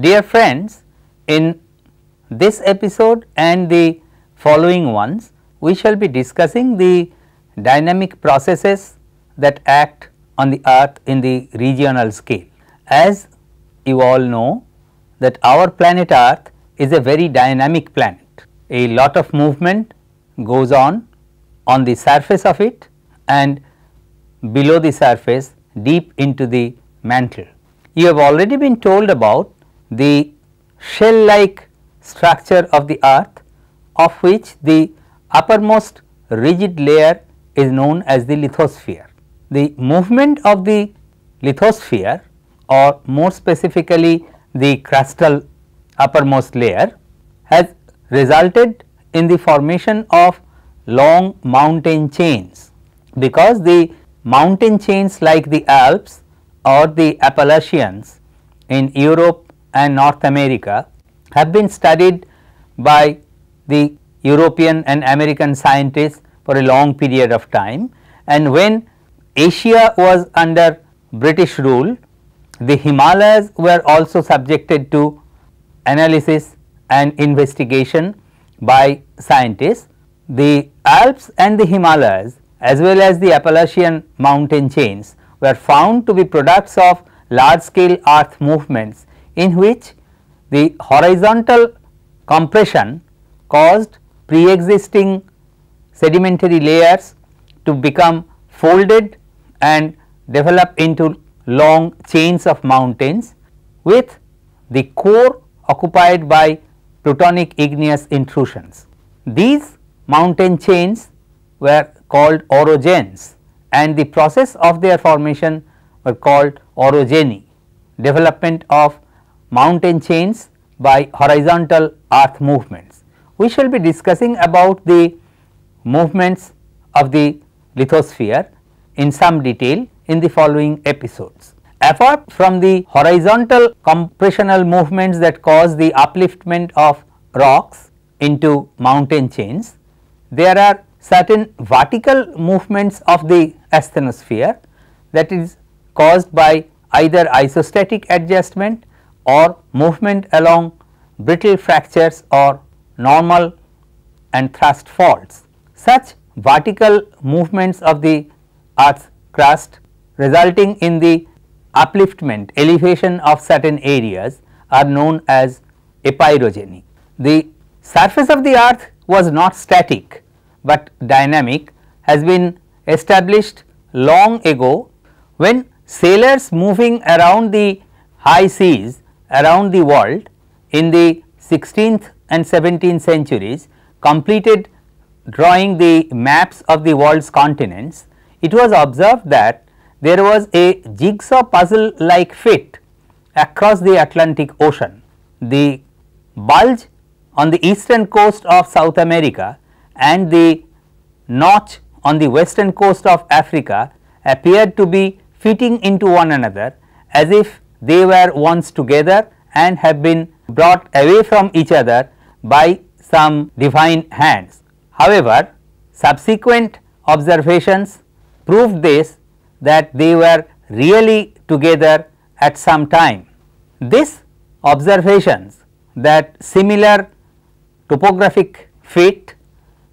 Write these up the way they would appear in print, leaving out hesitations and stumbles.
Dear friends, in this episode and the following ones, we shall be discussing the dynamic processes that act on the earth in the regional scale. As you all know that our planet earth is a very dynamic planet. A lot of movement goes on the surface of it and below the surface deep into the mantle. You have already been told about the shell like structure of the earth, of which the uppermost rigid layer is known as the lithosphere. The movement of the lithosphere, or more specifically the crustal uppermost layer, has resulted in the formation of long mountain chains, because the mountain chains like the Alps or the Appalachians in Europe and North America have been studied by the European and American scientists for a long period of time, and when Asia was under British rule, the Himalayas were also subjected to analysis and investigation by scientists. The Alps and the Himalayas as well as the Appalachian mountain chains were found to be products of large scale earth movements, in which the horizontal compression caused pre-existing sedimentary layers to become folded and develop into long chains of mountains, with the core occupied by plutonic igneous intrusions. These mountain chains were called orogens, and the process of their formation were called orogeny, development of mountain chains by horizontal earth movements. We shall be discussing about the movements of the lithosphere in some detail in the following episodes. Apart from the horizontal compressional movements that cause the upliftment of rocks into mountain chains, there are certain vertical movements of the asthenosphere that is caused by either isostatic adjustment or movement along brittle fractures or normal and thrust faults. Such vertical movements of the earth's crust resulting in the upliftment, elevation of certain areas are known as epirogeny. The surface of the earth was not static, but dynamic, has been established long ago when sailors moving around the high seas around the world in the 16th and 17th centuries completed drawing the maps of the world's continents. It was observed that there was a jigsaw puzzle like fit across the Atlantic Ocean. The bulge on the eastern coast of South America and the notch on the western coast of Africa appeared to be fitting into one another, as if they were once together and have been brought away from each other by some divine hands. However, subsequent observations proved this, that they were really together at some time. These observations that similar topographic fit,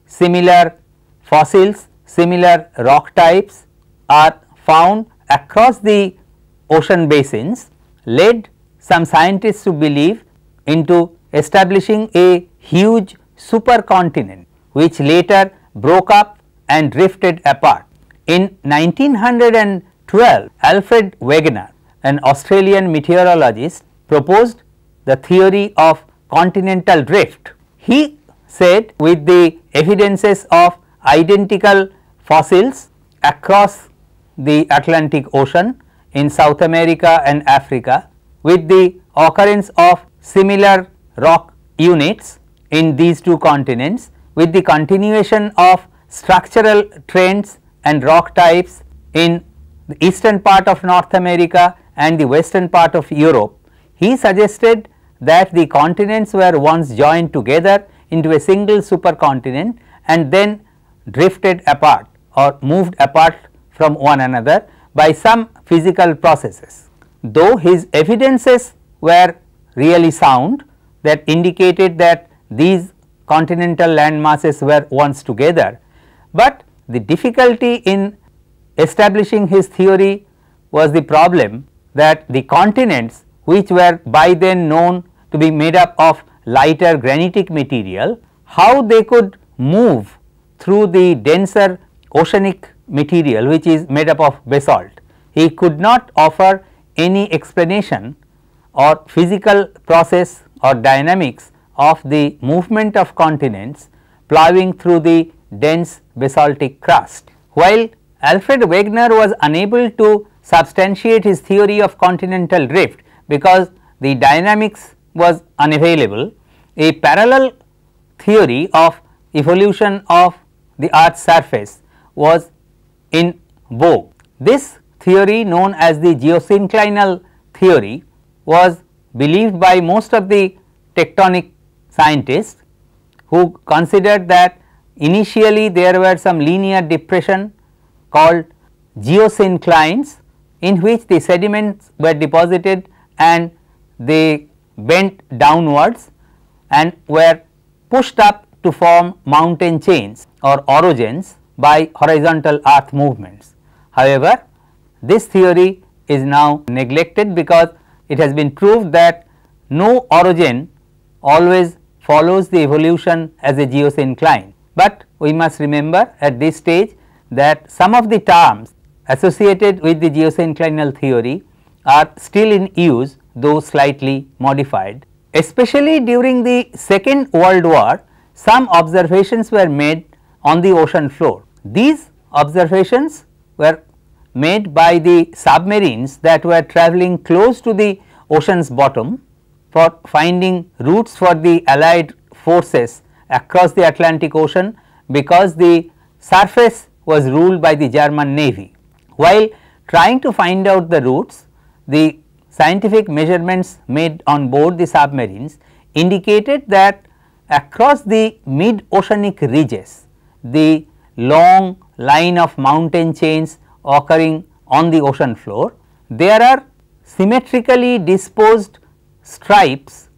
similar fossils, similar rock types are found across the ocean basins led some scientists to believe into establishing a huge supercontinent, which later broke up and drifted apart. In 1912, Alfred Wegener, an Australian meteorologist, proposed the theory of continental drift. He said, with the evidences of identical fossils across the Atlantic Ocean in South America and Africa, with the occurrence of similar rock units in these two continents, with the continuation of structural trends and rock types in the eastern part of North America and the western part of Europe, he suggested that the continents were once joined together into a single supercontinent and then drifted apart or moved apart from one another by some physical processes. Though his evidences were really sound that indicated that these continental land masses were once together, but the difficulty in establishing his theory was the problem that the continents, which were by then known to be made up of lighter granitic material, how they could move through the denser oceanic material which is made up of basalt. He could not offer any explanation or physical process or dynamics of the movement of continents ploughing through the dense basaltic crust. While Alfred Wegener was unable to substantiate his theory of continental drift because the dynamics was unavailable, a parallel theory of evolution of the earth's surface was in vogue. This theory, known as the geosynclinal theory, was believed by most of the tectonic scientists, who considered that initially there were some linear depression called geosynclines, in which the sediments were deposited and they bent downwards and were pushed up to form mountain chains or orogens by horizontal earth movements. However, this theory is now neglected because it has been proved that no orogen always follows the evolution as a geosyncline. But we must remember at this stage that some of the terms associated with the geosynclinal theory are still in use, though slightly modified. Especially during the Second World War, some observations were made on the ocean floor. These observations were made by the submarines that were travelling close to the ocean's bottom for finding routes for the allied forces across the Atlantic Ocean, because the surface was ruled by the German Navy. While trying to find out the routes, the scientific measurements made on board the submarines indicated that across the mid oceanic ridges, the long line of mountain chains occurring on the ocean floor, there are symmetrically disposed stripes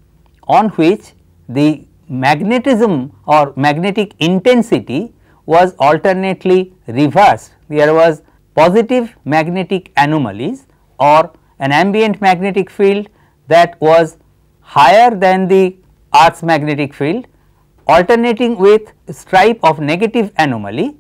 on which the magnetism or magnetic intensity was alternately reversed. There was positive magnetic anomalies or an ambient magnetic field that was higher than the Earth's magnetic field, alternating with stripe of negative anomaly,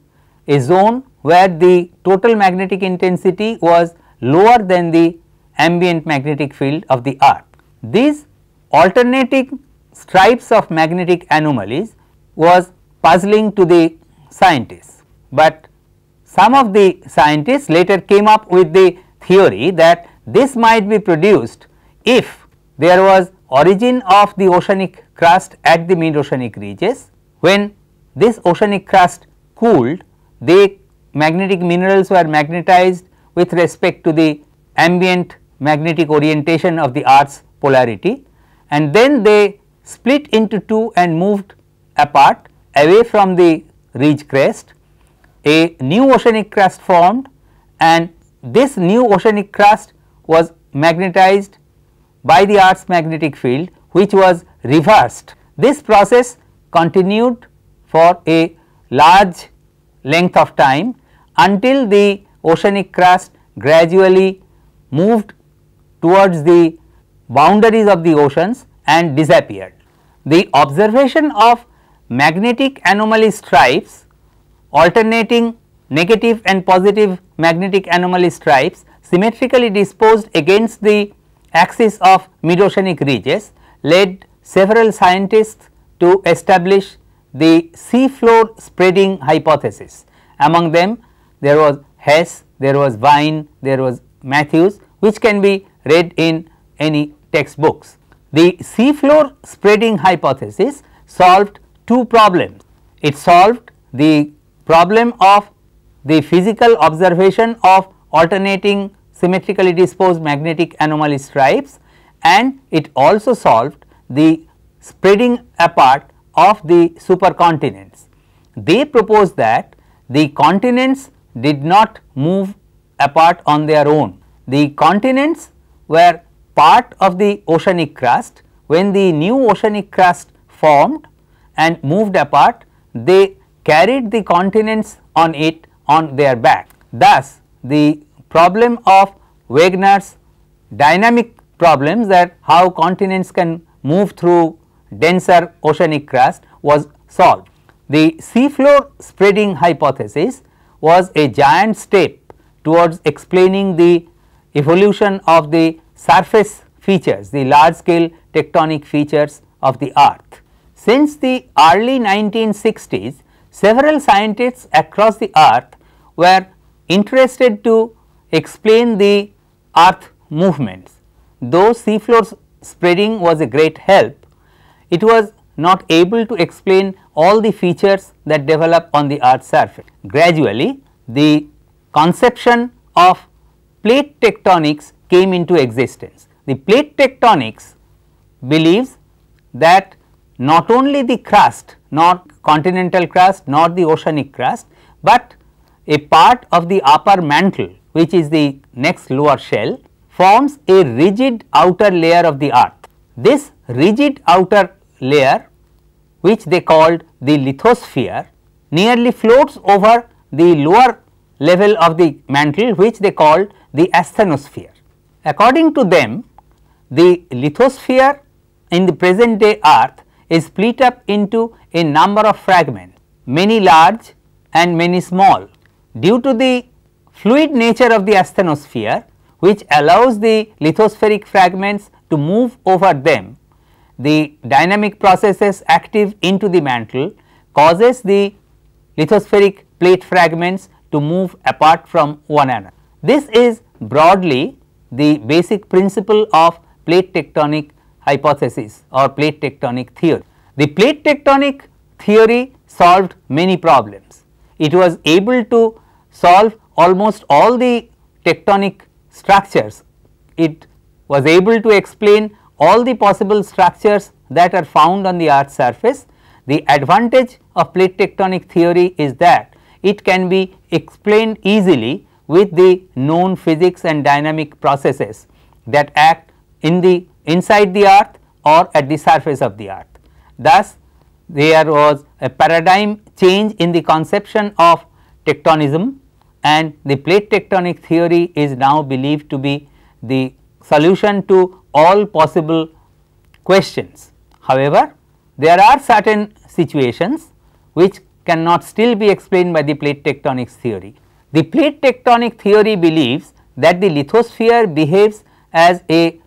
a zone where the total magnetic intensity was lower than the ambient magnetic field of the Earth. These alternating stripes of magnetic anomalies was puzzling to the scientists, but some of the scientists later came up with the theory that this might be produced if there was origin of the oceanic crust at the mid oceanic ridges. When this oceanic crust cooled, the magnetic minerals were magnetized with respect to the ambient magnetic orientation of the Earth's polarity, and then they split into two and moved apart away from the ridge crest. A new oceanic crust formed, and this new oceanic crust was magnetized by the Earth's magnetic field, which was reversed. This process continued for a large length of time until the oceanic crust gradually moved towards the boundaries of the oceans and disappeared. The observation of magnetic anomaly stripes, alternating negative and positive magnetic anomaly stripes symmetrically disposed against the axis of mid oceanic ridges, led several scientists to establish the seafloor spreading hypothesis. Among them there was Hess, there was Vine, there was Matthews, which can be read in any textbooks. The seafloor spreading hypothesis solved two problems. It solved the problem of the physical observation of alternating symmetrically disposed magnetic anomaly stripes, and it also solved the spreading apart of the supercontinents. They proposed that the continents did not move apart on their own. The continents were part of the oceanic crust, when the new oceanic crust formed and moved apart, they carried the continents on it on their back. Thus, the problem of Wegener's dynamic problems, that how continents can move through denser oceanic crust, was solved. The seafloor spreading hypothesis was a giant step towards explaining the evolution of the surface features, the large scale tectonic features of the earth. Since the early 1960s, several scientists across the earth were interested to explain the earth movements. Though seafloor spreading was a great help, it was not able to explain all the features that develop on the earth's surface. Gradually, the conception of plate tectonics came into existence. The plate tectonics believes that not only the crust, not continental crust, not the oceanic crust, but a part of the upper mantle, which is the next lower shell, forms a rigid outer layer of the earth. This rigid outer layer, which they called the lithosphere, nearly floats over the lower level of the mantle, which they called the asthenosphere. According to them, the lithosphere in the present day earth is split up into a number of fragments, many large and many small. Due to the fluid nature of the asthenosphere, which allows the lithospheric fragments to move over them, the dynamic processes active into the mantle causes the lithospheric plate fragments to move apart from one another. This is broadly the basic principle of plate tectonic hypothesis or plate tectonic theory. The plate tectonic theory solved many problems. It was able to solve almost all the tectonic structures. It was able to explain all the possible structures that are found on the earth's surface. The advantage of plate tectonic theory is that it can be explained easily with the known physics and dynamic processes that act in the inside the earth or at the surface of the earth. Thus, there was a paradigm change in the conception of tectonism, and the plate tectonic theory is now believed to be the solution to all possible questions. However, there are certain situations which cannot still be explained by the plate tectonics theory. The plate tectonic theory believes that the lithosphere behaves as a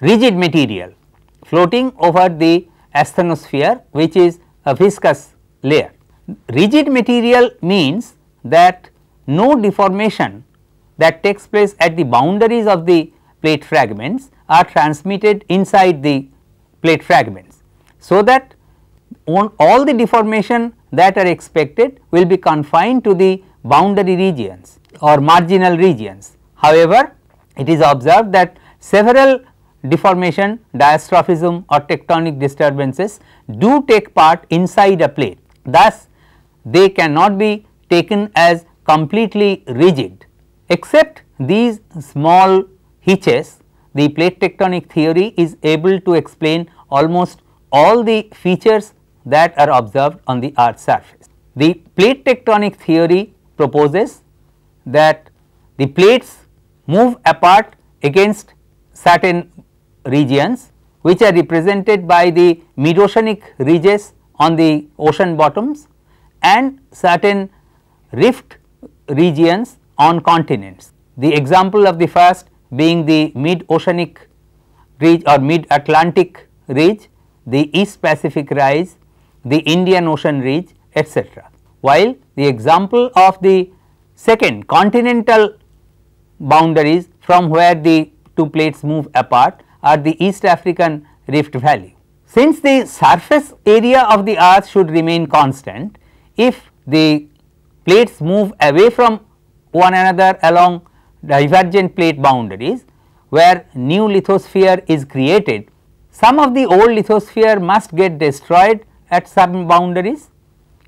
rigid material floating over the asthenosphere, which is a viscous layer. Rigid material means that no deformation that takes place at the boundaries of the plate fragments are transmitted inside the plate fragments, so that all the deformation that are expected will be confined to the boundary regions or marginal regions. However, it is observed that several deformation, diastrophism or tectonic disturbances do take part inside a plate. Thus, they cannot be taken as completely rigid. Except these small hitches, the plate tectonic theory is able to explain almost all the features that are observed on the earth's surface. The plate tectonic theory proposes that the plates move apart against certain regions, which are represented by the mid-oceanic ridges on the ocean bottoms and certain rift regions on continents. The example of the first being the mid-oceanic ridge or mid-Atlantic ridge, the East Pacific rise, the Indian Ocean ridge, etc. While the example of the second continental boundaries from where the two plates move apart are the East African Rift Valley. Since the surface area of the earth should remain constant, if the plates move away from one another along divergent plate boundaries where new lithosphere is created, some of the old lithosphere must get destroyed at some boundaries.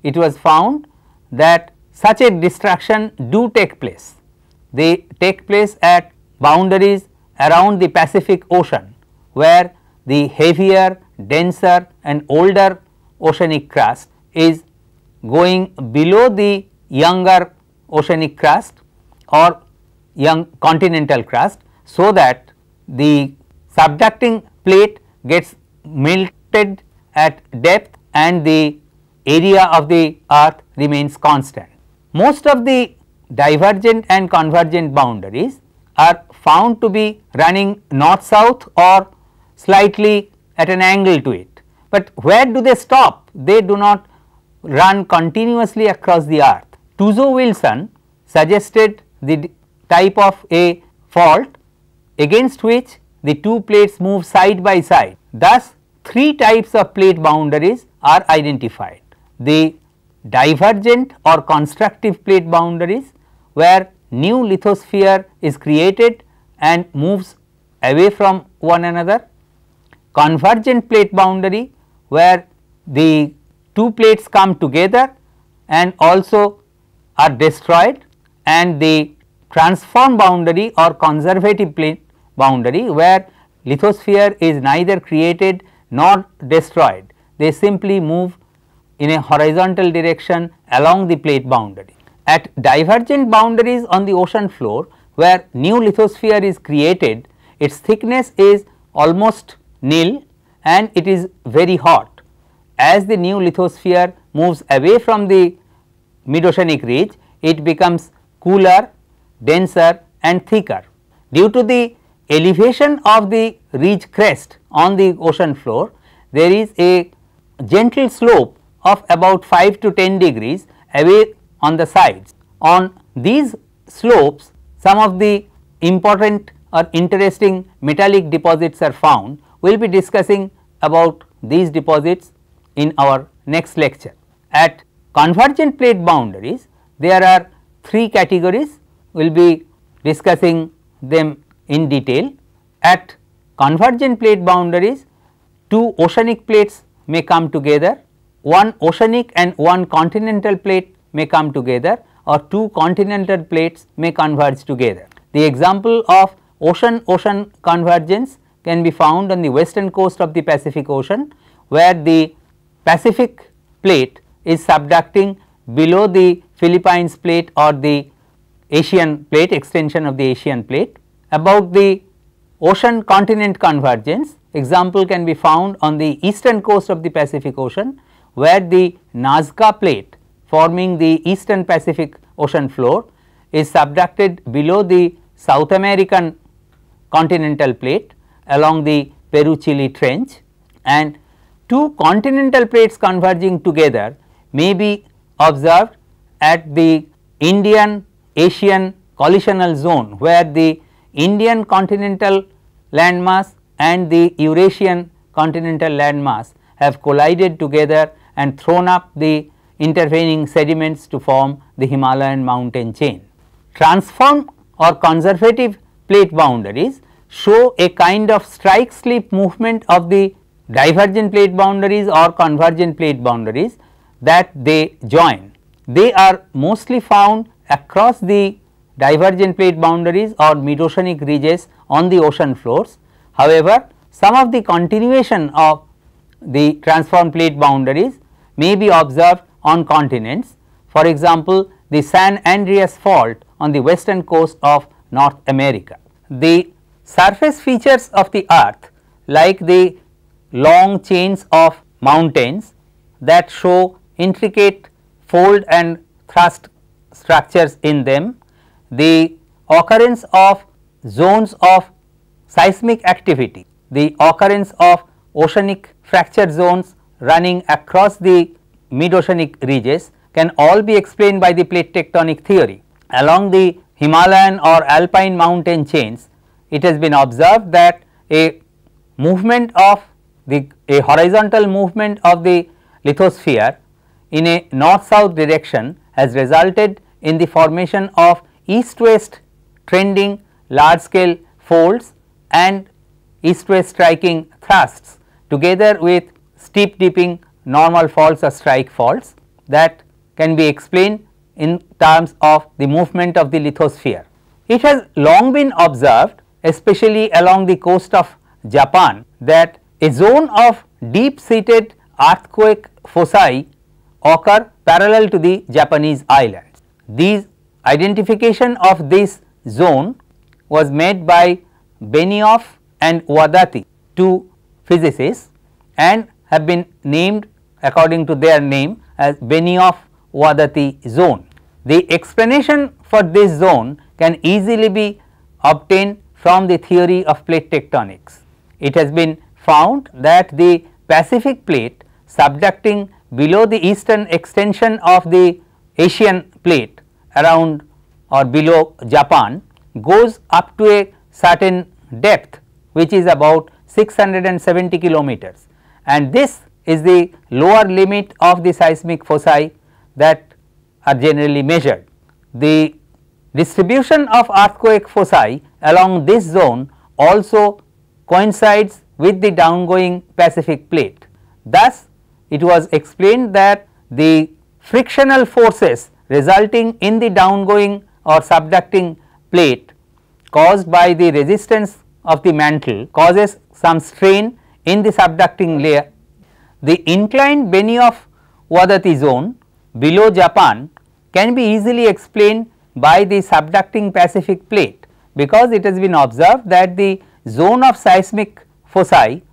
It was found that such a destruction do take place. They take place at boundaries around the Pacific Ocean, where the heavier, denser and older oceanic crust is going below the younger oceanic crust or young continental crust, so that the subducting plate gets melted at depth and the area of the earth remains constant. Most of the divergent and convergent boundaries are found to be running north south or slightly at an angle to it, but where do they stop? They do not run continuously across the earth. Tuzo-Wilson suggested the type of a fault against which the two plates move side by side. Thus, three types of plate boundaries are identified: the divergent or constructive plate boundaries, where new lithosphere is created and moves away from one another; convergent plate boundary, where the two plates come together and also are destroyed; and the transform boundary or conservative plate boundary, where lithosphere is neither created nor destroyed, they simply move in a horizontal direction along the plate boundary. At divergent boundaries on the ocean floor, where new lithosphere is created, its thickness is almost nil and it is very hot. As the new lithosphere moves away from the mid-oceanic ridge, it becomes cooler, denser and thicker. Due to the elevation of the ridge crest on the ocean floor, there is a gentle slope of about 5 to 10 degrees away on the sides. On these slopes, some of the important or interesting metallic deposits are found. We will be discussing about these deposits in our next lecture. At convergent plate boundaries, there are three categories. We will be discussing them in detail. At convergent plate boundaries, two oceanic plates may come together, one oceanic and one continental plate may come together, or two continental plates may converge together. The example of ocean-ocean convergence can be found on the western coast of the Pacific Ocean, where the Pacific plate is subducting below the Philippines plate or the Asian plate, extension of the Asian plate. About the ocean continent convergence, example can be found on the eastern coast of the Pacific Ocean, where the Nazca plate forming the eastern Pacific Ocean floor is subducted below the South American continental plate along the Peru-Chile trench, and two continental plates converging together may be observed at the Indian Asian collisional zone, where the Indian continental landmass and the Eurasian continental landmass have collided together and thrown up the intervening sediments to form the Himalayan mountain chain. Transform or conservative plate boundaries show a kind of strike slip movement of the divergent plate boundaries or convergent plate boundaries that they join. They are mostly found across the divergent plate boundaries or mid-oceanic ridges on the ocean floors. However, some of the continuation of the transform plate boundaries may be observed on continents. For example, the San Andreas fault on the western coast of North America. The surface features of the earth, like the long chains of mountains that show intricate fold and thrust structures in them, the occurrence of zones of seismic activity, the occurrence of oceanic fracture zones running across the mid-oceanic ridges can all be explained by the plate tectonic theory. Along the Himalayan or alpine mountain chains, it has been observed that a movement of a horizontal movement of the lithosphere in a north-south direction has resulted in the formation of east-west trending large scale folds and east-west striking thrusts, together with steep dipping normal faults or strike faults that can be explained in terms of the movement of the lithosphere. It has long been observed, especially along the coast of Japan, that A zone of deep seated earthquake foci occur parallel to the Japanese islands. These identification of this zone was made by Benioff and Wadati, two physicists, and have been named according to their name as Benioff-Wadati zone. The explanation for this zone can easily be obtained from the theory of plate tectonics. It has been found that the Pacific plate subducting below the eastern extension of the Asian plate around or below Japan goes up to a certain depth, which is about 670 kilometers, and this is the lower limit of the seismic foci that are generally measured. The distribution of earthquake foci along this zone also coincides with the downgoing Pacific plate. Thus, it was explained that the frictional forces resulting in the downgoing or subducting plate caused by the resistance of the mantle causes some strain in the subducting layer. The inclined Benioff-Wadati zone below Japan can be easily explained by the subducting Pacific plate, because it has been observed that the zone of seismic foci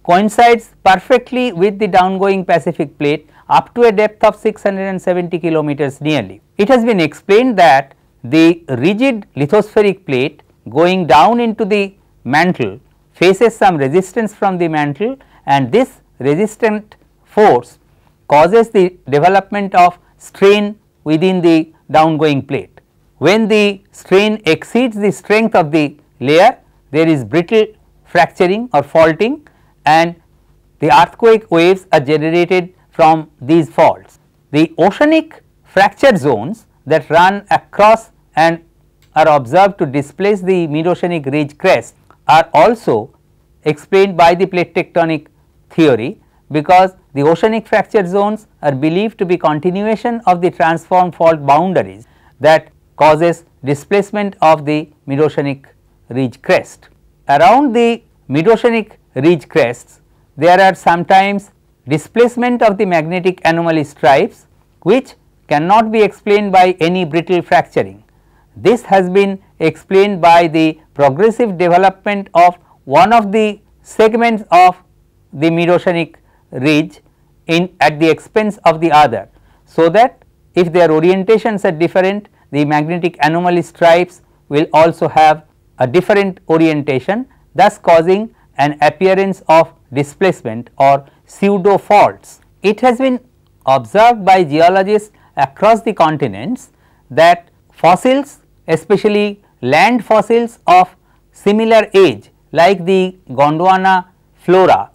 coincides perfectly with the downgoing Pacific plate up to a depth of 670 kilometers nearly. It has been explained that the rigid lithospheric plate going down into the mantle faces some resistance from the mantle, and this resistant force causes the development of strain within the downgoing plate. When the strain exceeds the strength of the layer, there is brittle fracturing or faulting, and the earthquake waves are generated from these faults. The oceanic fracture zones that run across and are observed to displace the mid-oceanic ridge crest are also explained by the plate tectonic theory, because the oceanic fracture zones are believed to be continuation of the transform fault boundaries that causes displacement of the mid-oceanic ridge crest. Around the mid-oceanic ridge crests, there are sometimes displacement of the magnetic anomaly stripes, which cannot be explained by any brittle fracturing. This has been explained by the progressive development of one of the segments of the mid-oceanic ridge at the expense of the other, so that if their orientations are different, the magnetic anomaly stripes will also have a different orientation, thus causing an appearance of displacement or pseudo faults. It has been observed by geologists across the continents that fossils, especially land fossils of similar age like the Gondwana flora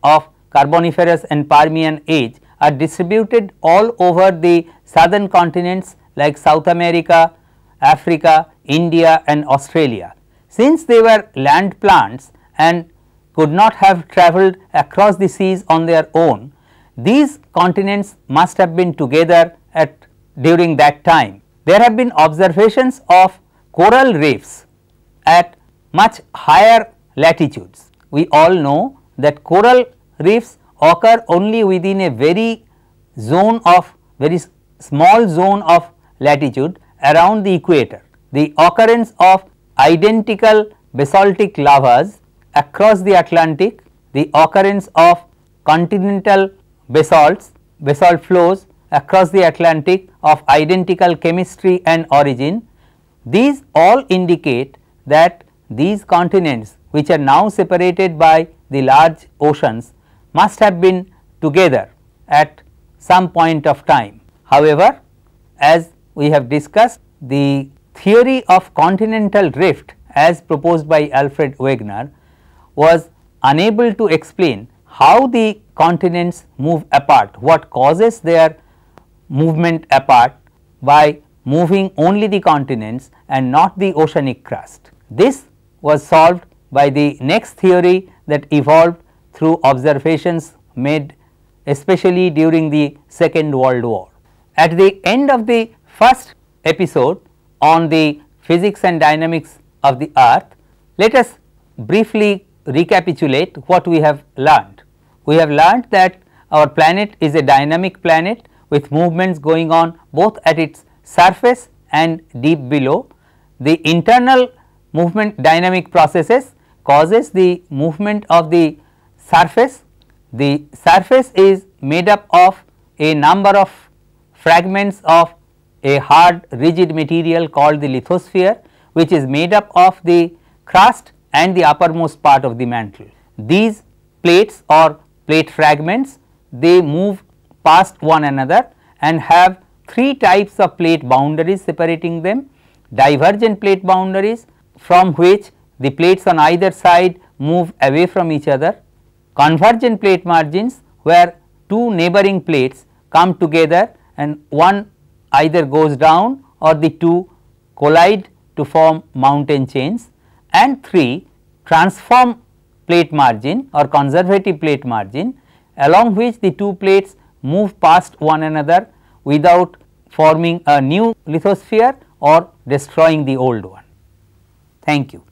of Carboniferous and Permian age, are distributed all over the southern continents like South America, Africa, India and Australia. Since they were land plants and could not have travelled across the seas on their own, these continents must have been together during that time. There have been observations of coral reefs at much higher latitudes. We all know that coral reefs occur only within a very small zone of latitude around the equator. The occurrence of identical basaltic lavas across the Atlantic, the occurrence of continental basalt flows across the Atlantic of identical chemistry and origin, these all indicate that these continents, which are now separated by the large oceans, must have been together at some point of time. However, as we have discussed, the theory of continental rift as proposed by Alfred Wegener was unable to explain how the continents move apart, what causes their movement apart by moving only the continents and not the oceanic crust. This was solved by the next theory that evolved through observations made especially during the Second World War. At the end of the first episode on the physics and dynamics of the earth, let us briefly recapitulate what we have learned. We have learned that our planet is a dynamic planet with movements going on both at its surface and deep below. The internal movement dynamic processes causes the movement of the surface. The surface is made up of a number of fragments of a hard rigid material called the lithosphere, which is made up of the crust and the uppermost part of the mantle. These plates or plate fragments, they move past one another and have three types of plate boundaries separating them: divergent plate boundaries, from which the plates on either side move away from each other; convergent plate margins, where two neighboring plates come together and one either goes down or the two collide to form mountain chains; and 3, transform plate margin or conservative plate margin, along which the two plates move past one another without forming a new lithosphere or destroying the old one. Thank you.